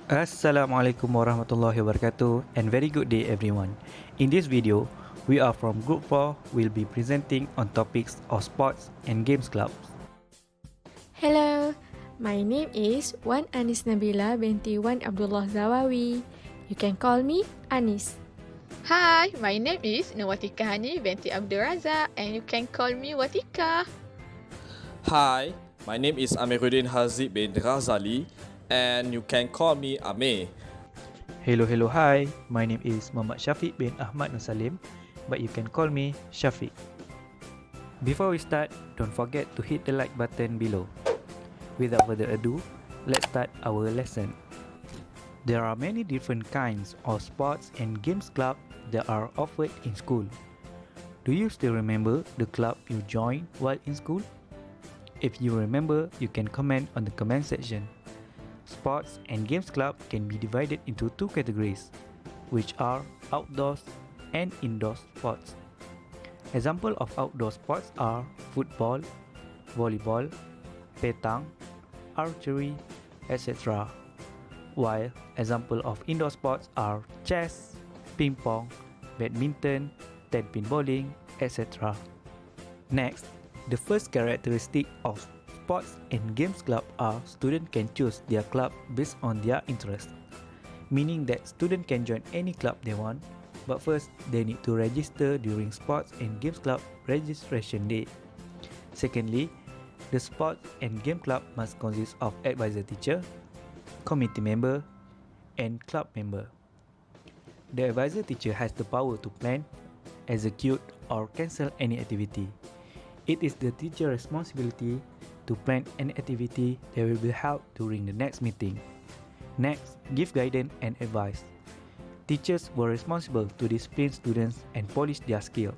Assalamualaikum warahmatullahi wabarakatuh and very good day everyone. In this video, we are from Group 4 will be presenting on topics of sports and games clubs. Hello, my name is Wan Anis Nabila binti Wan Abdullah Zawawi. You can call me Anis. Hi, my name is Nawatika Hani binti Abdul Razak and you can call me Watika. Hi, my name is Amiruddin Haziq bin Razali and you can call me Amir. Hello, hi. My name is Muhammad Syafiq bin Ahmad Nusalim, but you can call me Syafiq. Before we start, don't forget to hit the like button below. Without further ado, let's start our lesson. There are many different kinds of sports and games clubs that are offered in school. Do you still remember the club you joined while in school? If you remember, you can comment on the comment section. Sports and games club can be divided into two categories, which are outdoors and indoor sports. Example of outdoor sports are football, volleyball, petang, archery, etc. While example of indoor sports are chess, ping pong, badminton, 10-pin bowling, etc. Next, the first characteristic of sports and games club are students can choose their club based on their interest, meaning that students can join any club they want, but first they need to register during sports and games club registration day. Secondly, the sports and game club must consist of advisor teacher, committee member, and club member. The advisor teacher has the power to plan, execute, or cancel any activity. It is the teacher's responsibility to plan an activity that will be held during the next meeting. Next, give guidance and advice. Teachers were responsible to discipline students and polish their skills.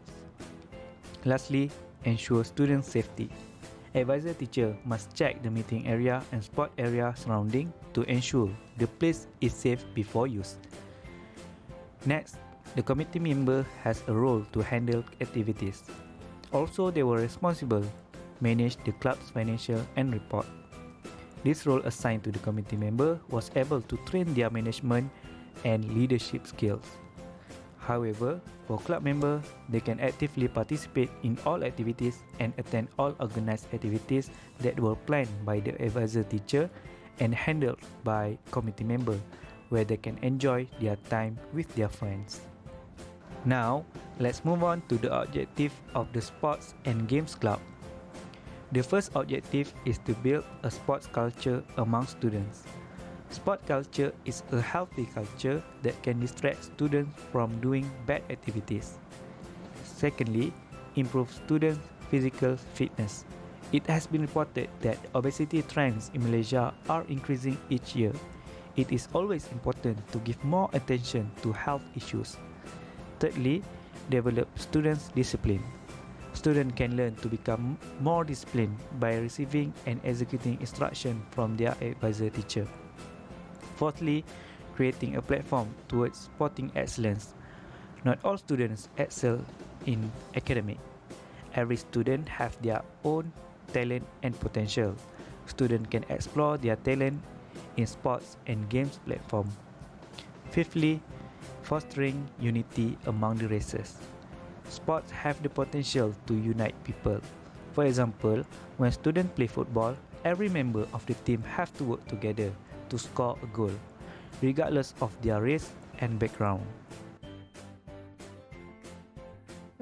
Lastly, ensure student safety. Advisor teacher must check the meeting area and sport area surrounding to ensure the place is safe before use. Next, the committee member has a role to handle activities. Also, they were responsible manage the club's financial and report. This role assigned to the committee member was able to train their management and leadership skills. However, for club member, they can actively participate in all activities and attend all organized activities that were planned by the advisor teacher and handled by committee member, where they can enjoy their time with their friends. Now, let's move on to the objective of the sports and games club. The first objective is to build a sports culture among students. Sport culture is a healthy culture that can distract students from doing bad activities. Secondly, improve students' physical fitness. It has been reported that obesity trends in Malaysia are increasing each year. It is always important to give more attention to health issues. Thirdly, develop students' discipline. Students can learn to become more disciplined by receiving and executing instruction from their advisor teacher. Fourthly, creating a platform towards sporting excellence. Not all students excel in academic. Every student have their own talent and potential. Students can explore their talent in sports and games platform. Fifthly, fostering unity among the races. Sports have the potential to unite people. For example, when students play football, every member of the team have to work together to score a goal, regardless of their race and background.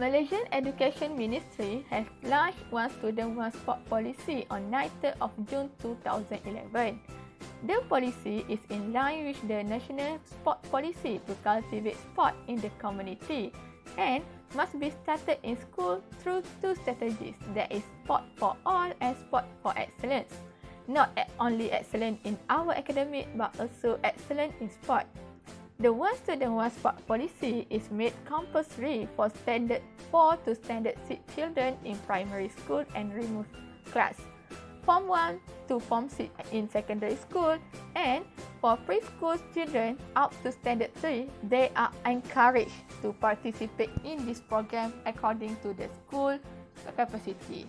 Malaysian Education Ministry has launched One Student One Sport policy on 9th of June 2011. The policy is in line with the National Sport Policy to cultivate sport in the community and must be started in school through two strategies, that is sport for all and sport for excellence. Not only excellent in our academic but also excellent in sport. The One Student One Sport policy is made compulsory for Standard 4 to Standard 6 children in primary school and remove class. Form 1 to Form 6 in secondary school, and for preschool children up to Standard 3, they are encouraged to participate in this program according to the school capacity.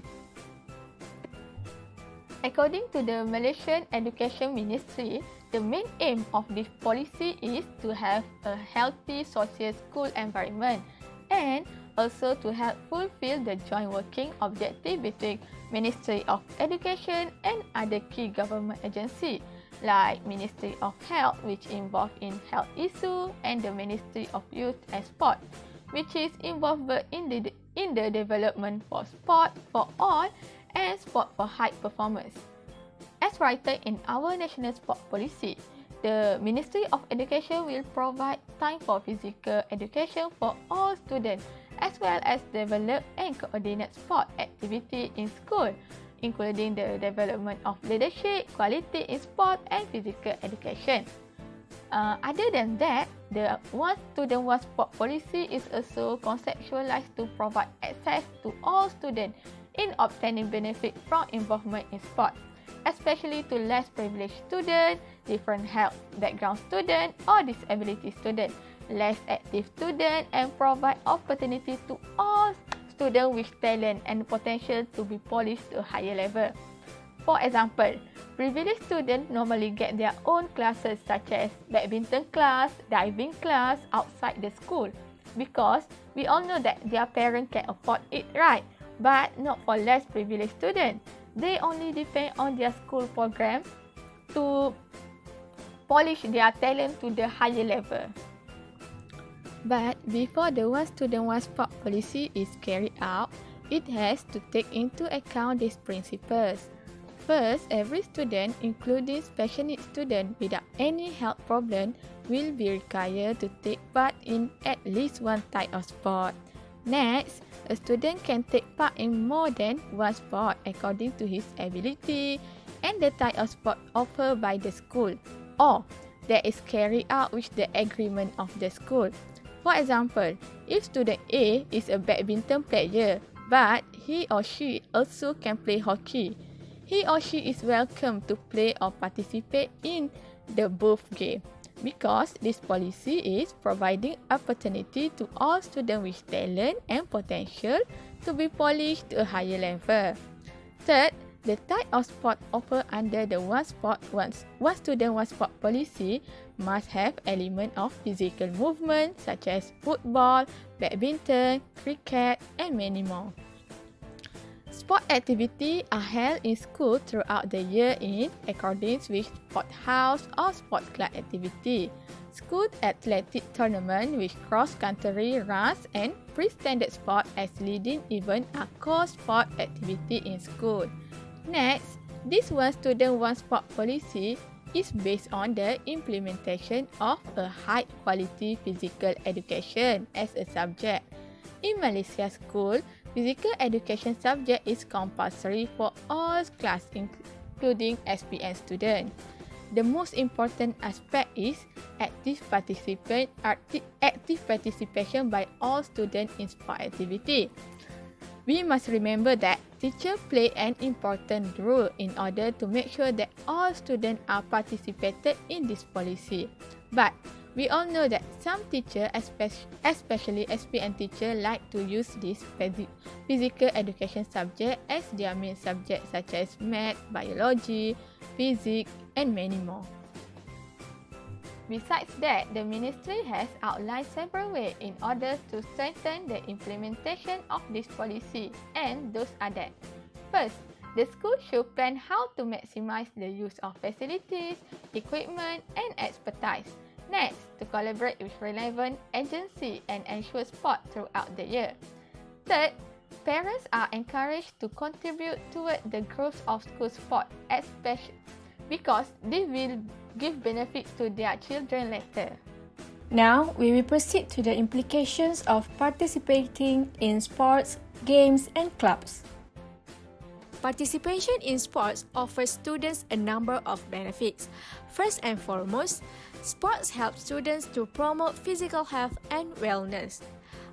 According to the Malaysian Education Ministry, The main aim of this policy is to have a healthy social school environment and also to help fulfill the joint working objective between Ministry of Education and other key government agencies like Ministry of Health, which involved in health issue, and the Ministry of Youth and Sport, which is involved in the development for sport for all and sport for high performance. As written in our national sport policy, the Ministry of Education will provide time for physical education for all students, as well as develop and coordinate sport activity in school, including the development of leadership, quality in sport and physical education. Other than that, the One Student One Sport policy is also conceptualized to provide access to all students in obtaining benefit from involvement in sport, especially to less privileged students, different health background students or disability students, less active students, and provide opportunity to all students with talent and potential to be polished to a higher level. For example, privileged students normally get their own classes such as badminton class, diving class outside the school because we all know that their parents can afford it, right? But not for less privileged students. They only depend on their school program to polish their talent to the higher level. But before the One Student One Sport policy is carried out, it has to take into account these principles. First, every student, including special needs students without any health problem, will be required to take part in at least one type of sport. Next, a student can take part in more than one sport according to his ability and the type of sport offered by the school, or that is carried out with the agreement of the school. For example, if student A is a badminton player, but he or she also can play hockey, he or she is welcome to play or participate in the both game because this policy is providing opportunity to all students with talent and potential to be polished to a higher level. Third, the type of sport offered under the One Student One Sport policy must have element of physical movement such as football, badminton, cricket, and many more. Sport activities are held in school throughout the year in accordance with sport house or sport club activity. School athletic tournament with cross-country runs and pre-standard sport as leading event are core sport activity in school. Next, this One Student One Sport policy is based on the implementation of a high-quality physical education as a subject. In Malaysia school, physical education subject is compulsory for all classes, including SPM students. The most important aspect is active participation by all students in sport activity. We must remember that teachers play an important role in order to make sure that all students are participated in this policy. But we all know that some teachers, especially SPM teachers, like to use this physical education subject as their main subject such as math, biology, physics, and many more. Besides that, the ministry has outlined several ways in order to strengthen the implementation of this policy, and those are that. First, the school should plan how to maximize the use of facilities, equipment, and expertise. Next, to collaborate with relevant agencies and ensure sport throughout the year. Third, parents are encouraged to contribute toward the growth of school sport, especially because this will give benefit to their children later. Now, we will proceed to the implications of participating in sports, games, and clubs. Participation in sports offers students a number of benefits. First and foremost, sports help students to promote physical health and wellness.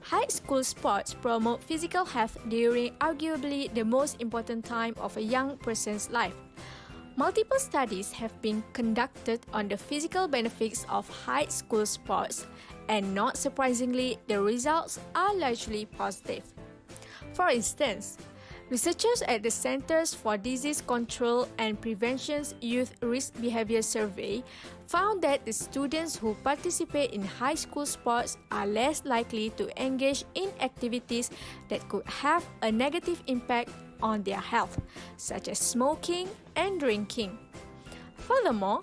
High school sports promote physical health during arguably the most important time of a young person's life. Multiple studies have been conducted on the physical benefits of high school sports, and not surprisingly, the results are largely positive. For instance, Researchers at the Centers for Disease Control and Prevention's Youth Risk Behavior Survey found that the students who participate in high school sports are less likely to engage in activities that could have a negative impact on their health, such as smoking and drinking. Furthermore,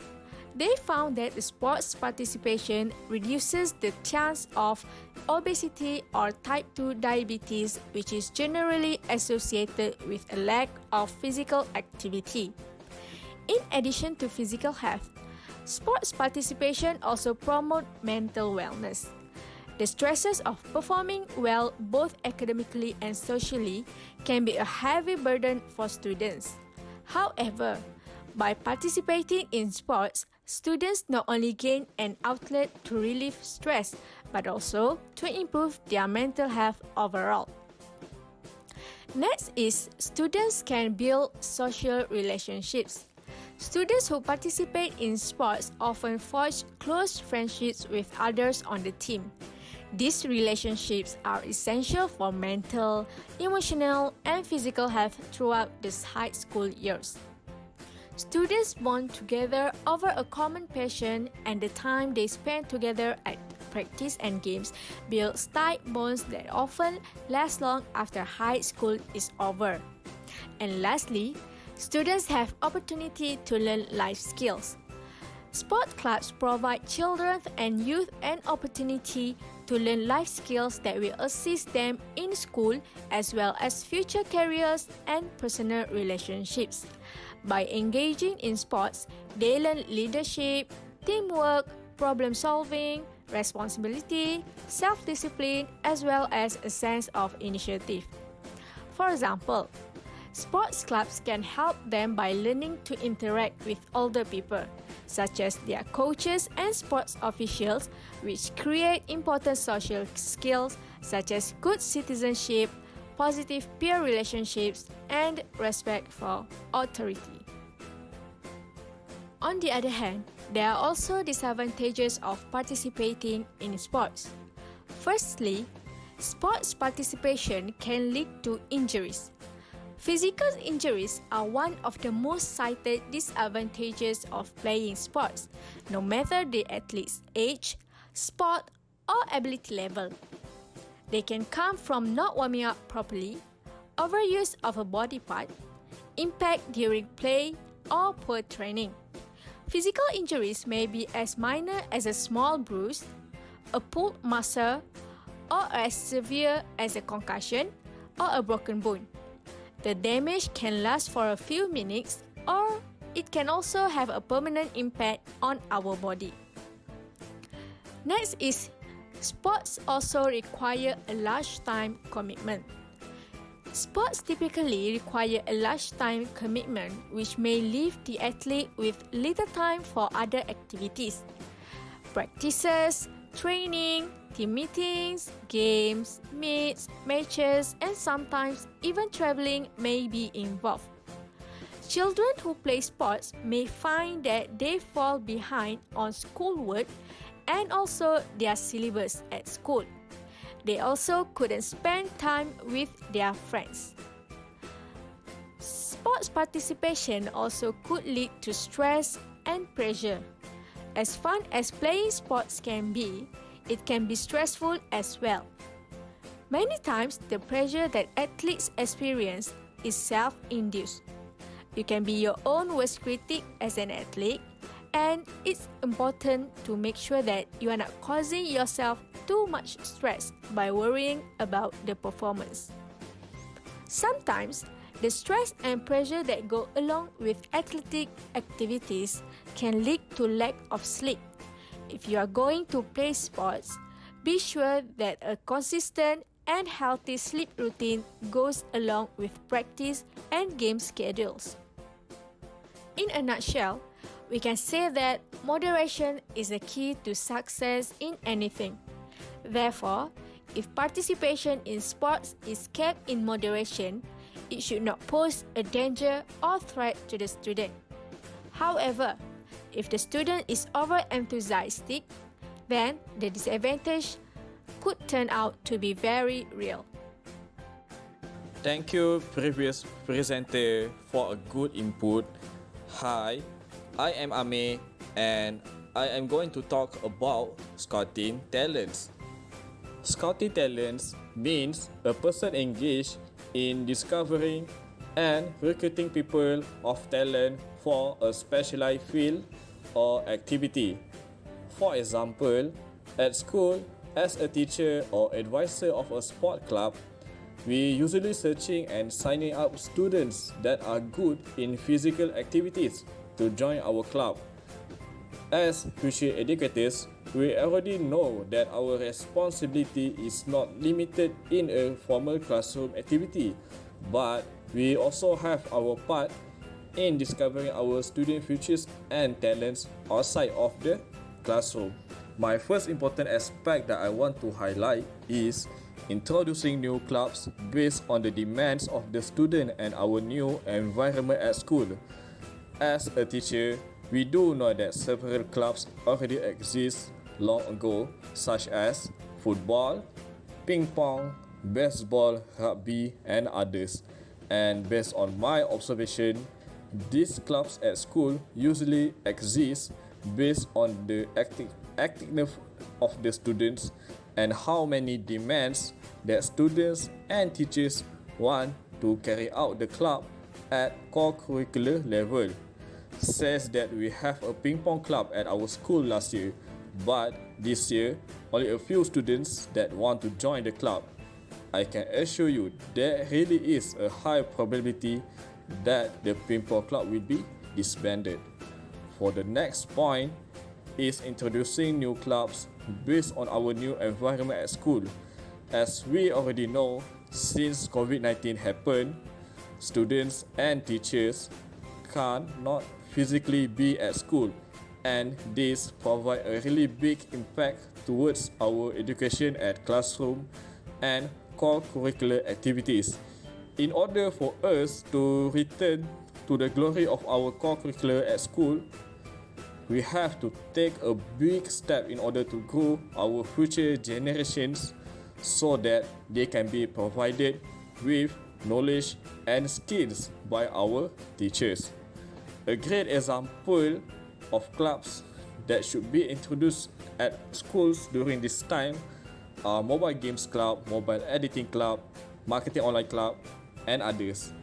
they found that the sports participation reduces the chance of obesity or type 2 diabetes, which is generally associated with a lack of physical activity. In addition to physical health, sports participation also promotes mental wellness. The stresses of performing well both academically and socially can be a heavy burden for students. However, by participating in sports, students not only gain an outlet to relieve stress, but also to improve their mental health overall. Next is students can build social relationships. Students who participate in sports often forge close friendships with others on the team. These relationships are essential for mental, emotional, and physical health throughout the high school years. Students bond together over a common passion, and the time they spend together at practice and games builds tight bonds that often last long after high school is over. And lastly, students have opportunity to learn life skills. Sport clubs provide children and youth an opportunity to learn life skills that will assist them in school as well as future careers and personal relationships. By engaging in sports, they learn leadership, teamwork, problem solving, responsibility, self-discipline, as well as a sense of initiative. For example, sports clubs can help them by learning to interact with older people, such as their coaches and sports officials, which create important social skills such as good citizenship, positive peer relationships, and respect for authority. On the other hand, there are also disadvantages of participating in sports. Firstly, sports participation can lead to injuries. Physical injuries are one of the most cited disadvantages of playing sports, no matter the athlete's age, sport, or ability level. They can come from not warming up properly, overuse of a body part, impact during play, or poor training. Physical injuries may be as minor as a small bruise, a pulled muscle, or as severe as a concussion or a broken bone. The damage can last for a few minutes, or it can also have a permanent impact on our body. Next is sports also require a large time commitment. Sports typically require a large time commitment, which may leave the athlete with little time for other activities. Practices, training, team meetings, games, meets, matches, and sometimes even traveling may be involved. Children who play sports may find that they fall behind on schoolwork and also their syllabus at school. They also couldn't spend time with their friends. Sports participation also could lead to stress and pressure. As fun as playing sports can be, it can be stressful as well. Many times, the pressure that athletes experience is self-induced. You can be your own worst critic as an athlete, and it's important to make sure that you are not causing yourself too much stress by worrying about the performance. Sometimes, the stress and pressure that go along with athletic activities can lead to lack of sleep. If you are going to play sports, be sure that a consistent and healthy sleep routine goes along with practice and game schedules. In a nutshell, we can say that moderation is a key to success in anything. Therefore, if participation in sports is kept in moderation, it should not pose a danger or threat to the student. However, if the student is over-enthusiastic, then the disadvantage could turn out to be very real. Thank you, previous presenter, for a good input. Hi, I am Ame, and I am going to talk about scouting talents. Scouting talents means a person engaged in discovering and recruiting people of talent for a specialized field or activity. For example, at school, as a teacher or advisor of a sport club, we usually searching and signing up students that are good in physical activities to join our club. As future educators, we already know that our responsibility is not limited in a formal classroom activity, but we also have our part in discovering our student futures and talents outside of the classroom. My first important aspect that I want to highlight is introducing new clubs based on the demands of the student and our new environment at school. As a teacher, we do know that several clubs already exist long ago, such as football, ping pong, baseball, rugby, and others. And based on my observation, these clubs at school usually exist based on the activeness of the students and how many demands that students and teachers want to carry out the club at core curricular level. Says that we have a ping pong club at our school last year, but this year only a few students that want to join the club. I can assure you there really is a high probability that the ping pong club will be disbanded. For the next point is introducing new clubs based on our new environment at school. As we already know, since COVID-19 happened, students and teachers cannot physically be at school, and this provide a really big impact towards our education at classroom and core curricular activities. In order for us to return to the glory of our core curricular at school, we have to take a big step in order to grow our future generations so that they can be provided with knowledge and skills by our teachers. A great example of clubs that should be introduced at schools during this time are mobile games club, mobile editing club, marketing online club, and others.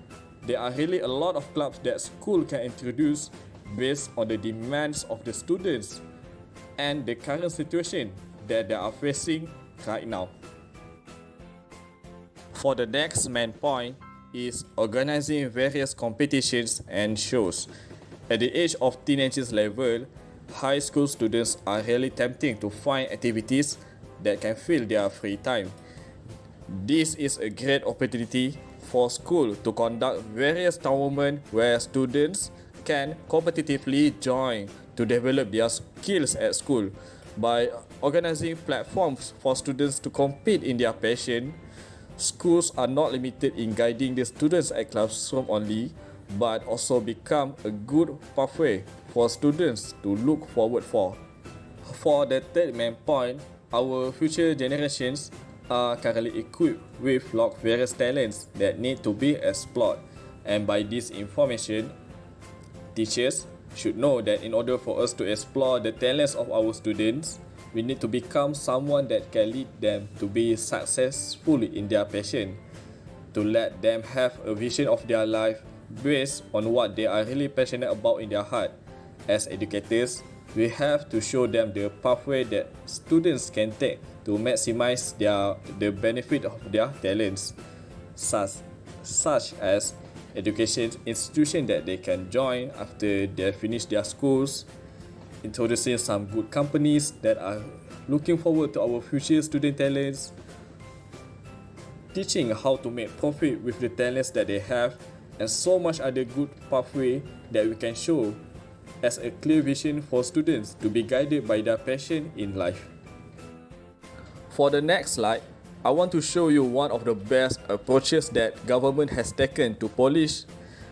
There are really a lot of clubs that school can introduce based on the demands of the students and the current situation that they are facing right now. For the next main point is organizing various competitions and shows. At the age of teenagers level, high school students are really tempting to find activities that can fill their free time. This is a great opportunity for school to conduct various tournaments where students can competitively join to develop their skills at school. By organizing platforms for students to compete in their passion, schools are not limited in guiding the students at classroom only, but also become a good pathway for students to look forward for. For the third main point, our future generations are currently equipped with various talents that need to be explored, and by this information, teachers should know that in order for us to explore the talents of our students, we need to become someone that can lead them to be successful in their passion, to let them have a vision of their life based on what they are really passionate about in their heart. As educators, we have to show them the pathway that students can take to maximize the benefit of their talents, such as education institution that they can join after they finish their schools, introducing some good companies that are looking forward to our future student talents, teaching how to make profit with the talents that they have, and so much other good pathway that we can show as a clear vision for students to be guided by their passion in life. For the next slide, I want to show you one of the best approaches that government has taken to polish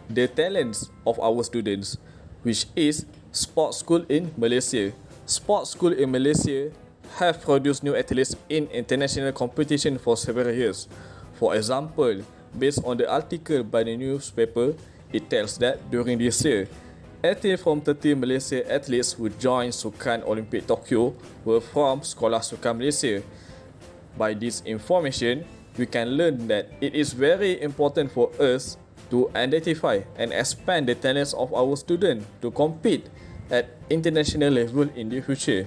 the talents of our students, which is sports school in Malaysia. Sports school in Malaysia have produced new athletes in international competition for several years. For example, based on the article by the newspaper, it tells that during this year, 18 from 30 Malaysia athletes who joined Sukan Olympic Tokyo were from Sekolah Sukan Malaysia. By this information, we can learn that it is very important for us to identify and expand the talents of our students to compete at international level in the future.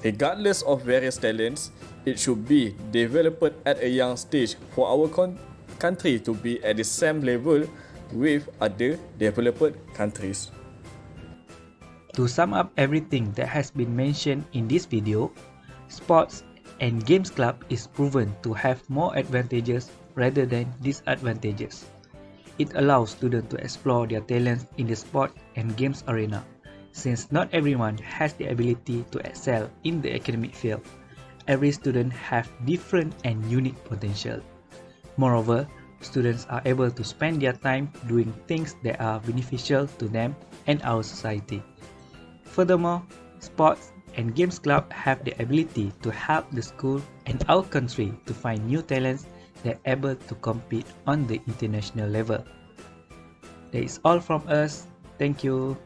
Regardless of various talents, it should be developed at a young stage for our country to be at the same level with other developed countries. To sum up everything that has been mentioned in this video, sports and games club is proven to have more advantages rather than disadvantages. It allows students to explore their talents in the sport and games arena, since not everyone has the ability to excel in the academic field. Every student have different and unique potential. Moreover, students are able to spend their time doing things that are beneficial to them and our society. Furthermore, sports and games club have the ability to help the school and our country to find new talents that are able to compete on the international level. That is all from us. Thank you.